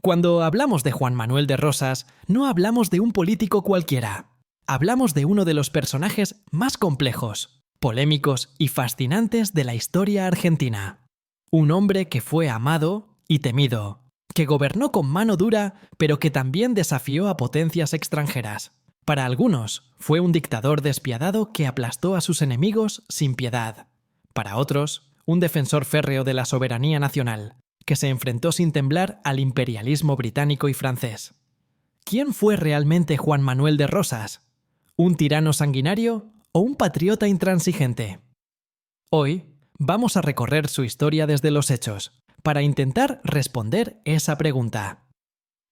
Cuando hablamos de Juan Manuel de Rosas, no hablamos de un político cualquiera. Hablamos de uno de los personajes más complejos, polémicos y fascinantes de la historia argentina. Un hombre que fue amado y temido, que gobernó con mano dura, pero que también desafió a potencias extranjeras. Para algunos, fue un dictador despiadado que aplastó a sus enemigos sin piedad. Para otros, un defensor férreo de la soberanía nacional, que se enfrentó sin temblar al imperialismo británico y francés. ¿Quién fue realmente Juan Manuel de Rosas? ¿Un tirano sanguinario o un patriota intransigente? Hoy vamos a recorrer su historia desde los hechos, para intentar responder esa pregunta.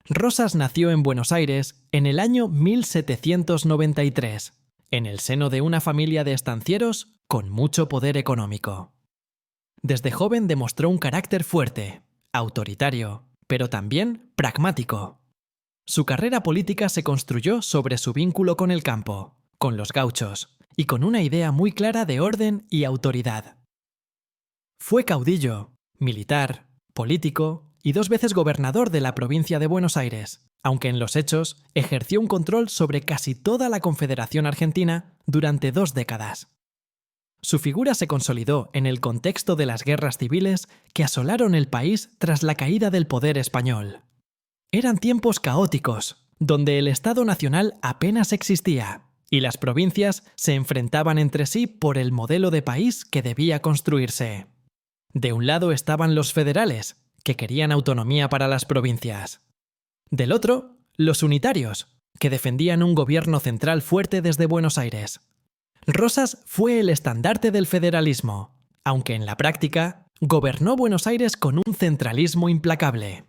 Rosas nació en Buenos Aires en el año 1793, en el seno de una familia de estancieros con mucho poder económico. Desde joven demostró un carácter fuerte, autoritario, pero también pragmático. Su carrera política se construyó sobre su vínculo con el campo, con los gauchos, y con una idea muy clara de orden y autoridad. Fue caudillo, militar, político y 2 veces gobernador de la provincia de Buenos Aires, aunque en los hechos ejerció un control sobre casi toda la Confederación Argentina durante 2 décadas. Su figura se consolidó en el contexto de las guerras civiles que asolaron el país tras la caída del poder español. Eran tiempos caóticos, donde el Estado Nacional apenas existía, y las provincias se enfrentaban entre sí por el modelo de país que debía construirse. De un lado estaban los federales, que querían autonomía para las provincias. Del otro, los unitarios, que defendían un gobierno central fuerte desde Buenos Aires. Rosas fue el estandarte del federalismo, aunque en la práctica gobernó Buenos Aires con un centralismo implacable.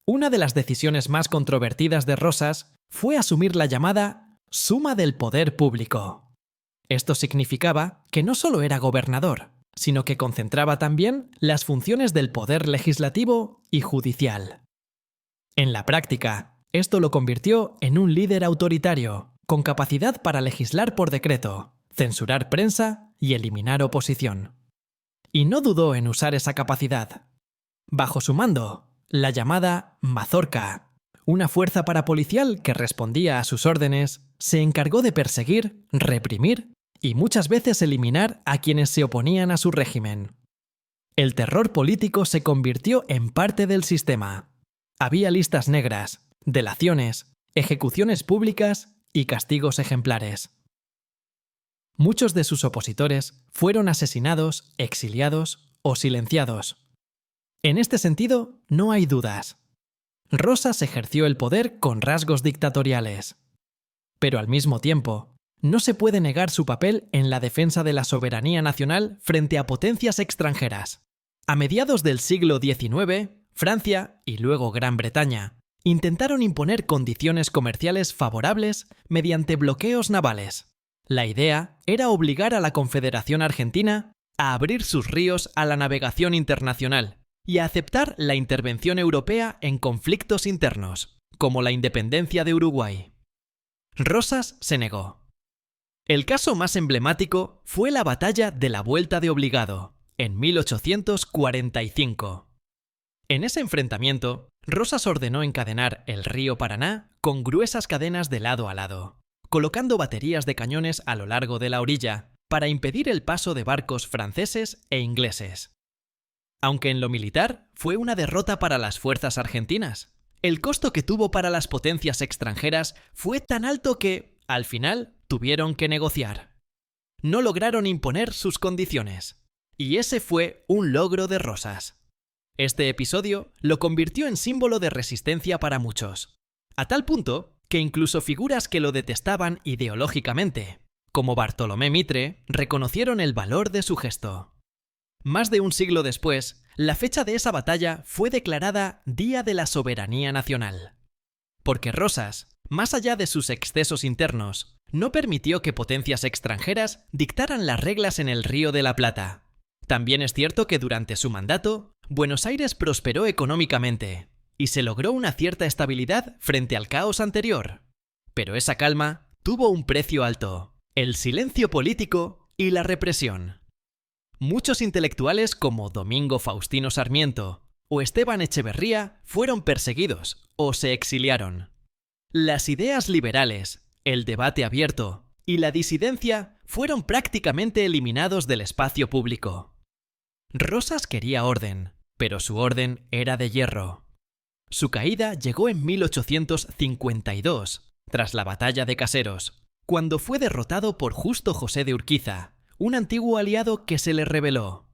Una de las decisiones más controvertidas de Rosas fue asumir la llamada suma del poder público. Esto significaba que no solo era gobernador, sino que concentraba también las funciones del poder legislativo y judicial. En la práctica, esto lo convirtió en un líder autoritario, con capacidad para legislar por decreto, censurar prensa y eliminar oposición. Y no dudó en usar esa capacidad. Bajo su mando, la llamada Mazorca, una fuerza parapolicial que respondía a sus órdenes, se encargó de perseguir, reprimir y muchas veces eliminar a quienes se oponían a su régimen. El terror político se convirtió en parte del sistema. Había listas negras, delaciones, ejecuciones públicas y castigos ejemplares. Muchos de sus opositores fueron asesinados, exiliados o silenciados. En este sentido, no hay dudas. Rosas ejerció el poder con rasgos dictatoriales. Pero al mismo tiempo, no se puede negar su papel en la defensa de la soberanía nacional frente a potencias extranjeras. A mediados del siglo XIX, Francia y luego Gran Bretaña intentaron imponer condiciones comerciales favorables mediante bloqueos navales. La idea era obligar a la Confederación Argentina a abrir sus ríos a la navegación internacional y a aceptar la intervención europea en conflictos internos, como la independencia de Uruguay. Rosas se negó. El caso más emblemático fue la batalla de la Vuelta de Obligado, en 1845. En ese enfrentamiento, Rosas ordenó encadenar el río Paraná con gruesas cadenas de lado a lado, colocando baterías de cañones a lo largo de la orilla para impedir el paso de barcos franceses e ingleses. Aunque en lo militar fue una derrota para las fuerzas argentinas, el costo que tuvo para las potencias extranjeras fue tan alto que, al final, tuvieron que negociar. No lograron imponer sus condiciones. Y ese fue un logro de Rosas. Este episodio lo convirtió en símbolo de resistencia para muchos, a tal punto que incluso figuras que lo detestaban ideológicamente, como Bartolomé Mitre, reconocieron el valor de su gesto. Más de un siglo después, la fecha de esa batalla fue declarada Día de la Soberanía Nacional. Porque Rosas, más allá de sus excesos internos, no permitió que potencias extranjeras dictaran las reglas en el Río de la Plata. También es cierto que durante su mandato, Buenos Aires prosperó económicamente y se logró una cierta estabilidad frente al caos anterior. Pero esa calma tuvo un precio alto: el silencio político y la represión. Muchos intelectuales como Domingo Faustino Sarmiento o Esteban Echeverría fueron perseguidos o se exiliaron. Las ideas liberales, el debate abierto y la disidencia fueron prácticamente eliminados del espacio público. Rosas quería orden, pero su orden era de hierro. Su caída llegó en 1852, tras la batalla de Caseros, cuando fue derrotado por Justo José de Urquiza, un antiguo aliado que se le rebeló.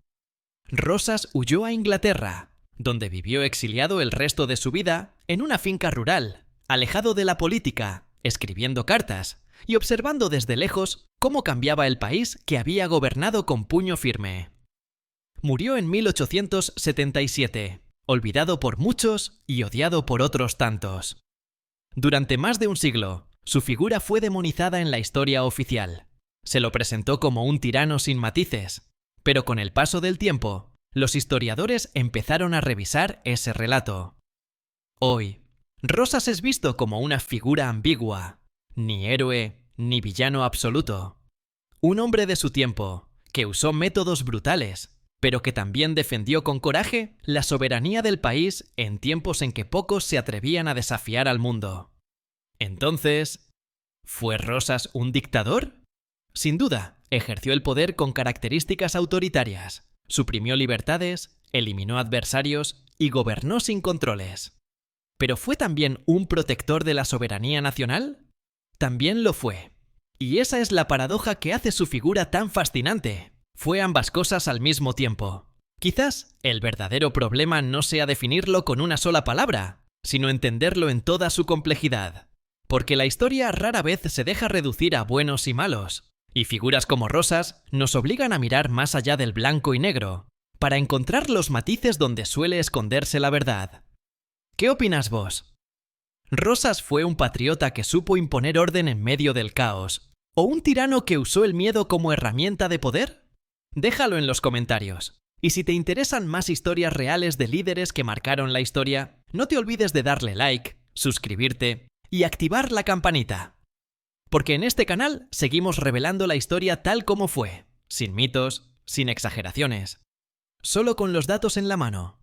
Rosas huyó a Inglaterra, donde vivió exiliado el resto de su vida en una finca rural, alejado de la política, escribiendo cartas y observando desde lejos cómo cambiaba el país que había gobernado con puño firme. Murió en 1877, olvidado por muchos y odiado por otros tantos. Durante más de un siglo, su figura fue demonizada en la historia oficial. Se lo presentó como un tirano sin matices, pero con el paso del tiempo, los historiadores empezaron a revisar ese relato. Hoy, Rosas es visto como una figura ambigua, ni héroe ni villano absoluto. Un hombre de su tiempo, que usó métodos brutales, pero que también defendió con coraje la soberanía del país en tiempos en que pocos se atrevían a desafiar al mundo. Entonces, ¿fue Rosas un dictador? Sin duda, ejerció el poder con características autoritarias, suprimió libertades, eliminó adversarios y gobernó sin controles. ¿Pero fue también un protector de la soberanía nacional? También lo fue. Y esa es la paradoja que hace su figura tan fascinante. Fue ambas cosas al mismo tiempo. Quizás el verdadero problema no sea definirlo con una sola palabra, sino entenderlo en toda su complejidad. Porque la historia rara vez se deja reducir a buenos y malos, y figuras como Rosas nos obligan a mirar más allá del blanco y negro, para encontrar los matices donde suele esconderse la verdad. ¿Qué opinas vos? ¿Rosas fue un patriota que supo imponer orden en medio del caos? ¿O un tirano que usó el miedo como herramienta de poder? Déjalo en los comentarios. Y si te interesan más historias reales de líderes que marcaron la historia, no te olvides de darle like, suscribirte y activar la campanita. Porque en este canal seguimos revelando la historia tal como fue, sin mitos, sin exageraciones, solo con los datos en la mano.